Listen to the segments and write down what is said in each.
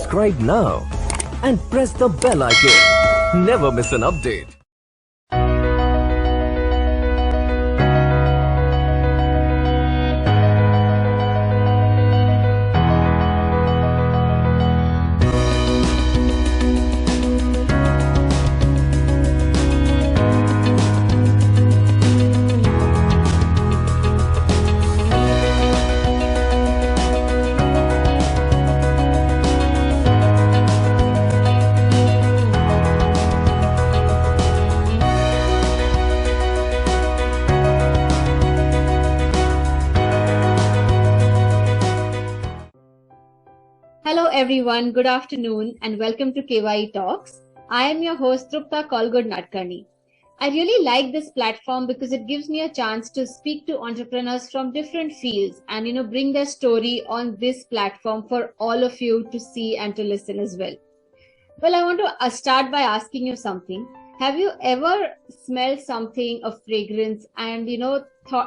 subscribe now and press the bell icon. Never miss an update. Hello everyone, good afternoon and welcome to KYE Talks. I am your host Trupta Kolgod Nadkarni. I really like this platform because it gives me a chance to speak to entrepreneurs from different fields and bring their story on this platform for all of you to see and to listen as well. Well, I want to start by asking you something. Have you ever smelled something, a fragrance, and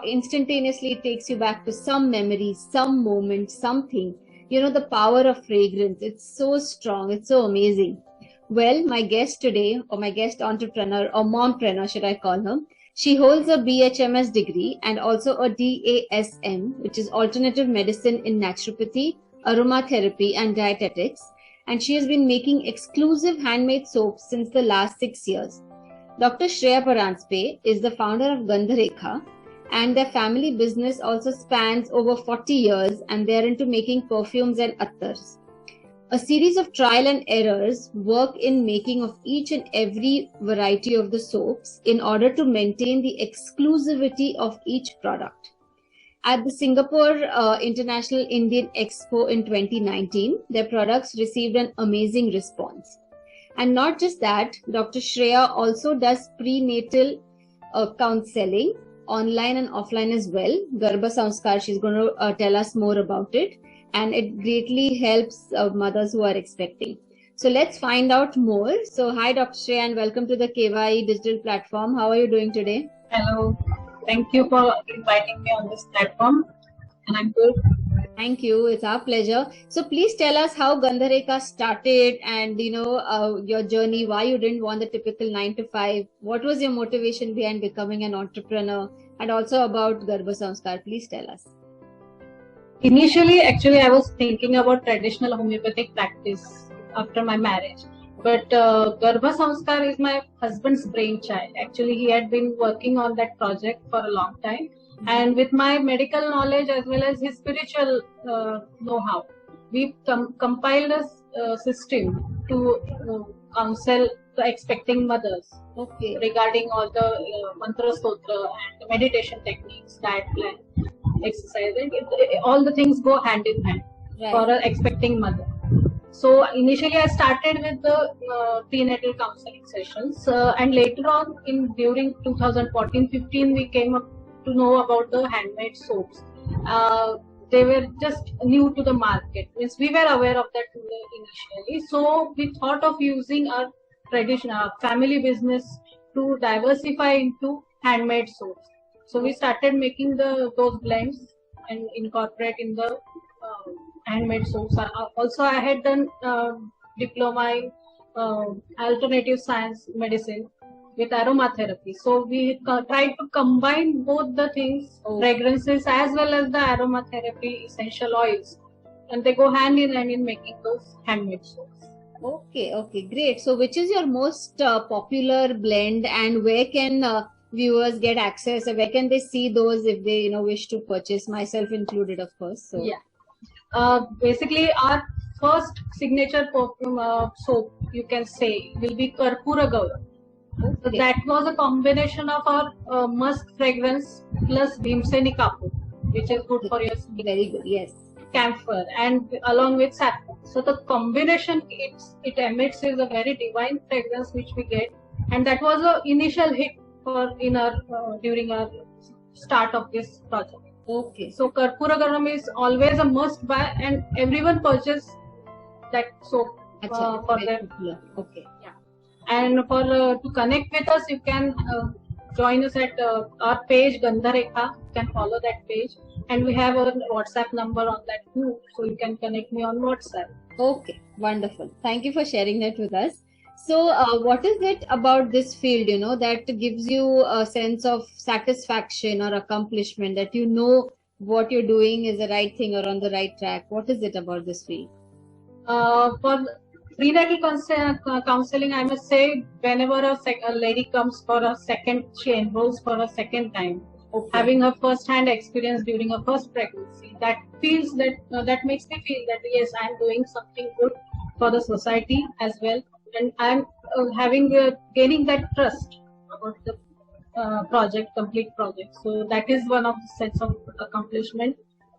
instantaneously it takes you back to some memory, some moment, something? The power of fragrance, it's so strong, it's so amazing. Well, my guest today, or my guest entrepreneur, or mompreneur should I call her, she holds a BHMS degree and also a DASM, which is alternative medicine in naturopathy, aromatherapy and dietetics. And she has been making exclusive handmade soaps since the last 6 years. Dr. Shreya Paranjpe is the founder of Gandhrekha, and their family business also spans over 40 years and they're into making perfumes and attars. A series of trial and errors work in making of each and every variety of the soaps in order to maintain the exclusivity of each product. At the Singapore International Indian Expo in 2019, their products received an amazing response. And not just that, Dr. Shreya also does prenatal counseling, online and offline as well. Garbha Sanskar, she's going to tell us more about it. And it greatly helps mothers who are expecting. So let's find out more. So hi, Dr. Shreya, and welcome to the KYE digital platform. How are you doing today? Hello. Thank you for inviting me on this platform. And I'm good. Thank you. It's our pleasure. So please tell us how Gandhrekha started and, your journey, why you didn't want the typical 9 to 5. What was your motivation behind becoming an entrepreneur, and also about Garbha Sanskar? Please tell us. Initially, actually, I was thinking about traditional homeopathic practice after my marriage. But Garbha Sanskar is my husband's brainchild. Actually, he had been working on that project for a long time. And with my medical knowledge as well as his spiritual know-how, we compiled a system to counsel the expecting mothers regarding all the mantra stotra and meditation techniques, diet plan, exercise. All the things go hand in hand for an expecting mother. So initially I started with the prenatal counseling sessions and later on during 2014-15 we came up to know about the handmade soaps. They were just new to the market. Means we were aware of that initially. So we thought of using our traditional family business to diversify into handmade soaps. So we started making those blends and incorporate in the handmade soaps. Also, I had done diploma in alternative science medicine with aromatherapy. So we tried to combine both the things, fragrances as well as the aromatherapy essential oils, and they go hand in hand in making those handmade soaps. Okay, great. So which is your most popular blend, and where can viewers get access, or where can they see those if they wish to purchase, myself included, of course? So yeah, basically our first signature perfume soap, you can say, will be Karpura Gaura. So that was a combination of our musk fragrance plus Bhimseni Kapoor, which is good for your skin. Very good, yes. Camphor, and along with saffron. So the combination it emits is a very divine fragrance which we get, and that was an initial hit during our start of this project. Okay. So Karpura Garam is always a must buy, and everyone purchase that soap for them. Okay. Yeah. And for to connect with us, you can join us at our page Gandhrekha. You can follow that page, and we have a WhatsApp number on that too, so you can connect me on WhatsApp. Okay, wonderful. Thank you for sharing that with us. So, what is it about this field, that gives you a sense of satisfaction or accomplishment that what you're doing is the right thing or on the right track? What is it about this field? For prenatal counseling, I must say, whenever a lady comes for a second, she enrolls for a second time, having a first-hand experience during her first pregnancy, that feels that makes me feel that yes, I'm doing something good for the society as well, and I'm gaining that trust about the complete project. So that is one of the sense of accomplishment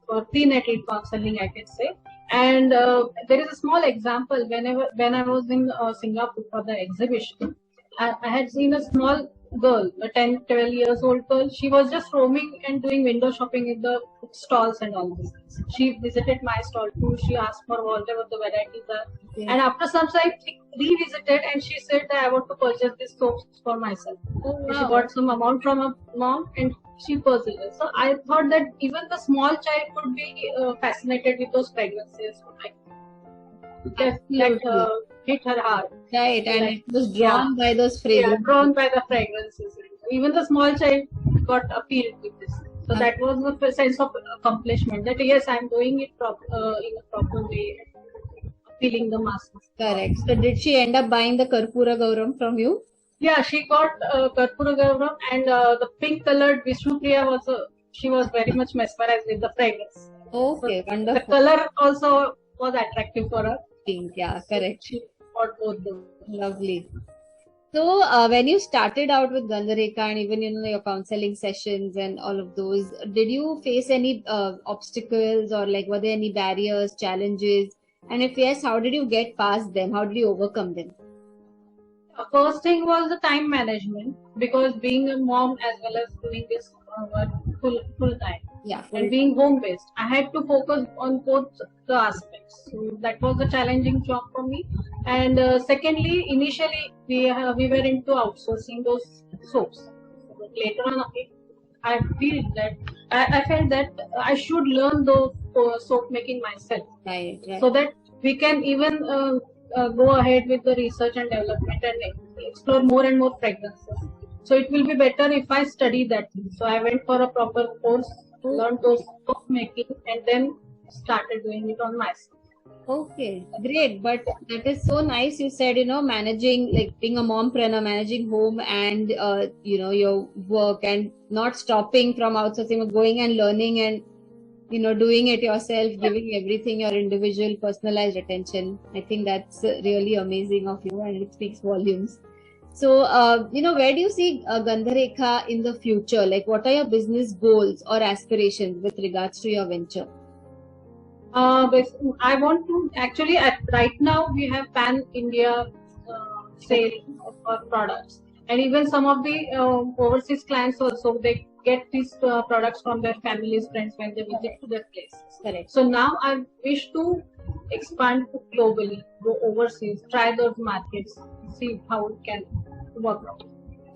for prenatal counseling, I can say. And there is a small example. When I was in Singapore for the exhibition, I had seen a small girl, a 10, 12 years old girl. She was just roaming and doing window shopping in the stalls and all this. She visited my stall too. She asked for whatever the varieties are. Yeah. And after some time, she revisited and she said that I want to purchase these soaps for myself. Oh, wow. She got some amount from her mom and she purchased it. So I thought that even the small child could be fascinated with those fragrances. That hit her heart. Right, and it was drawn by those fragrances. Yeah, drawn by the fragrances. Even the small child got appealed with this. So that was the sense of accomplishment. That yes, I'm doing it in a proper way, appealing the masses. Correct. So did she end up buying the Karpura Gauram from you? Yeah, she got Karpura Gauram and the pink colored Vishnupriya she was very much mesmerized with the fragrance. Okay, So wonderful. the color also was attractive for her. Pink, yeah, correct. She got both those. Lovely. So, when you started out with Gandhrekha and even your counseling sessions and all of those, did you face any obstacles or like were there any barriers, challenges? And if yes, how did you get past them? How did you overcome them? First thing was the time management, because being a mom as well as doing this work full time, Yeah, and being home based, I had to focus on both the aspects. So that was a challenging job for me. And secondly, initially we were into outsourcing those soaps. But later on, I felt that I should learn those soap making myself, right. so that we can even go ahead with the research and development and explore more and more fragrances. So it will be better if I study that thing. So I went for a proper course, learned those soap making, and then started doing it on myself. Okay, great. But that is so nice. You said, managing, like being a mompreneur, managing home and, your work and not stopping from outsourcing, but going and learning and, doing it yourself, giving everything your individual personalized attention. I think that's really amazing of you and it speaks volumes. So, where do you see Gandhrekha in the future? Like, what are your business goals or aspirations with regards to your venture? I want to actually right now we have pan India sale for products, and even some of the overseas clients also, they get these products from their families, friends when they visit to their places. Correct. So now I wish to expand to globally, go overseas, try those markets, see how it can work out.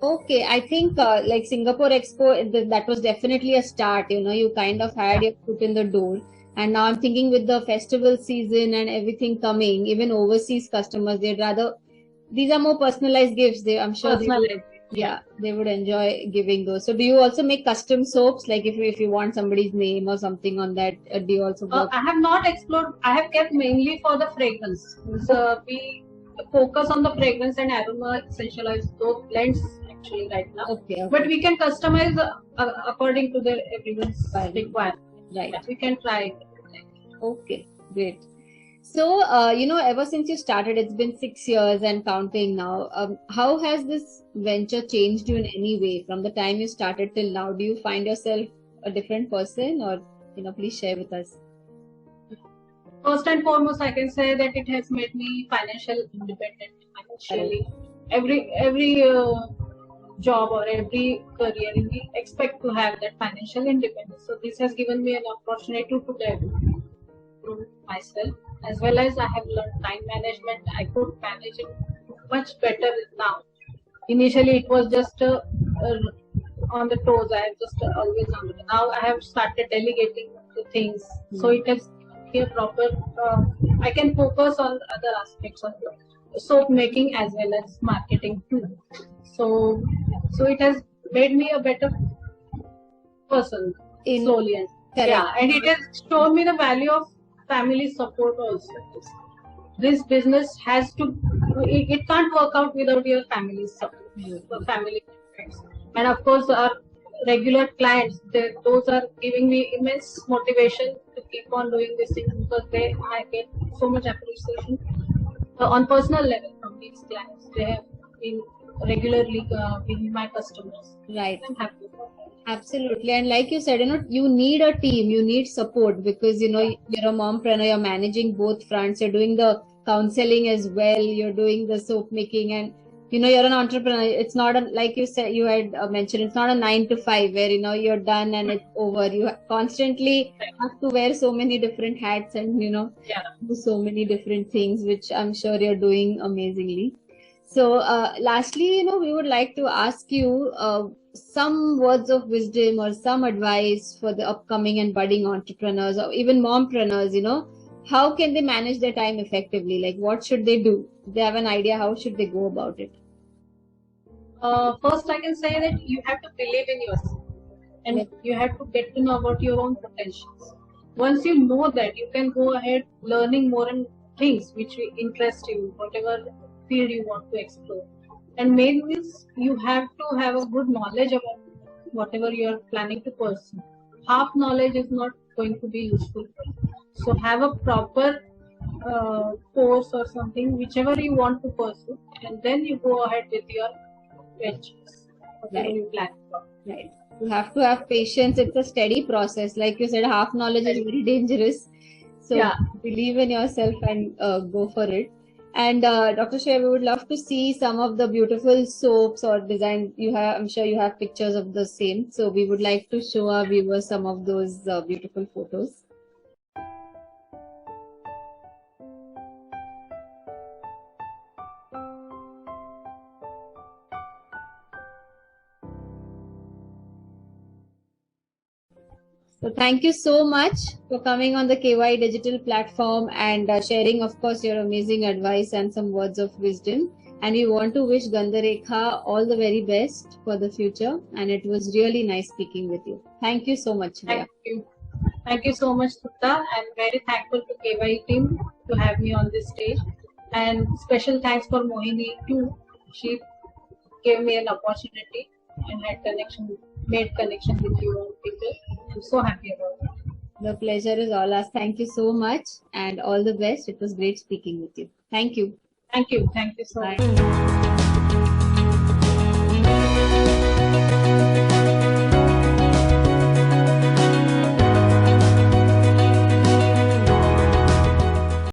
Okay, I think like Singapore Expo, that was definitely a start. You kind of had your foot in the door. And now I'm thinking with the festival season and everything coming, even overseas customers, these are more personalized gifts. I'm sure they would enjoy giving those. So do you also make custom soaps? Like if you want somebody's name or something on that, do you also work? I have not explored. I have kept mainly for the fragrance. So we focus on the fragrance and aroma essentialized those blends actually right now. Okay. But we can customize according to everyone's requirement. Right. But we can try it. Okay, great. So, ever since you started, it's been 6 years and counting now. How has this venture changed you in any way from the time you started till now? Do you find yourself a different person or, please share with us? First and foremost, I can say that it has made me financially independent. Financially, every job or every career, we expect to have that financial independence. So this has given me an opportunity to develop myself, as well as I have learned time management. I could manage it much better now. Initially, it was just on the toes. I have just always on the. Now I have started delegating the things. So it has given me a proper I can focus on other aspects of the soap making as well as marketing too. So it has made me a better person slowly. And correct. yeah, and it has shown me the value of family support also. This business has to, it can't work out without your family support, family friends. And of course, our regular clients, those are giving me immense motivation to keep on doing this thing because I get so much appreciation on personal level from these clients. They have been regularly being my customers. Right. I'm happy. Absolutely. And like you said, you need a team, you need support because, you're a mompreneur, you're managing both fronts, you're doing the counseling as well, you're doing the soap making, and, you're an entrepreneur. It's not like you said, you had mentioned, it's not a 9 to 5 where, you're done and it's over. You constantly have to wear so many different hats and, do so many different things, which I'm sure you're doing amazingly. So, lastly, we would like to ask you some words of wisdom or some advice for the upcoming and budding entrepreneurs or even mompreneurs. How can they manage their time effectively? Like, what should they do? If they have an idea, how should they go about it? First, I can say that you have to believe in yourself and you have to get to know about your own potentials. Once you know that, you can go ahead learning more and things which interest you, whatever field you want to explore. And main is you have to have a good knowledge about whatever you are planning to pursue. Half knowledge is not going to be useful for you. So have a proper course or something, whichever you want to pursue, and then you go ahead with your ventures. Right. You plan for. Right. You have to have patience. It's a steady process. Like you said, half knowledge is very dangerous. So believe in yourself and go for it. And Dr. Shreya, we would love to see some of the beautiful soaps or design you have. I'm sure you have pictures of the same. So we would like to show our viewers some of those beautiful photos. So thank you so much for coming on the KYE digital platform and sharing, of course, your amazing advice and some words of wisdom. And we want to wish Gandhrekha all the very best for the future. And it was really nice speaking with you. Thank you so much, Shreya. Thank you. Thank you so much, Sutta. I'm very thankful to KYE team to have me on this stage. And special thanks for Mohini too. She gave me an opportunity and made connection with you all people. I'm so happy about it. The pleasure is all ours. Thank you so much and all the best. It was great speaking with you. Thank you. Thank you. Thank you so much. Bye.